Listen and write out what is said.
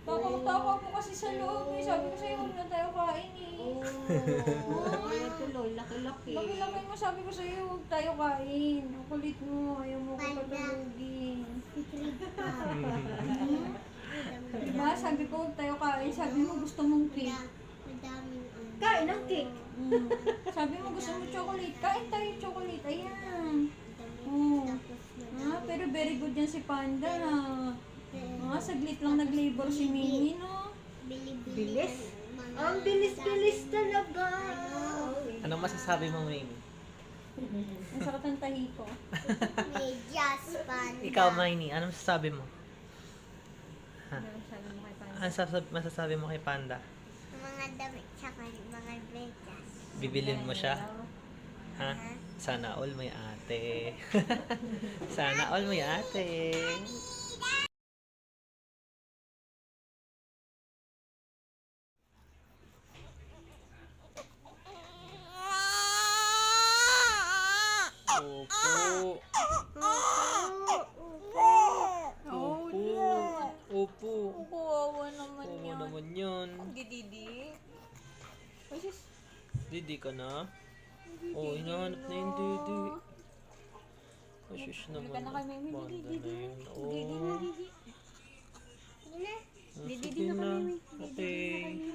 Takot-takot ako kasi sa loob eh. Sabi ko sa'yo, huwag na tayo kain eh. Ay, tuloy, laki-laki. Laki-laki mo, sabi ko sa'yo, huwag tayo kain. Ang kulit mo, ayaw mo ko patulugin. Diba? Sabi ko, huwag tayo kain. Sabi mo, gusto mong cake. Kain ng cake. Sabi mo, gusto mo chocolate. Kain tayo chocolate. Ayan. Pero very good yan si Panda. Saglit lang nag-labor si Mimi, no? Bilis. Ang bilis-bilis talaga. Anong masasabi mo, Mimi? Ang sakit ng tahi ko. Ikaw, Maini, anong masasabi mo? Ha? Sabi mo kay Panda. Ano masasabi mo kay Panda? Mga damit sa mga betas. Bibilin mo siya? Ha? Sana all may ate. Sana all may ate. Opo. Opo. Kawawa naman Oo yun. naman yun. Didi. Ay, sis. Didi ka na? Oo, hinahanap na yung Didi. Asus naman. Halika na kay Mimi. Banda Didi. na yun. Oo. Didi na, Didi. Sige Didi na na. kami. Okay.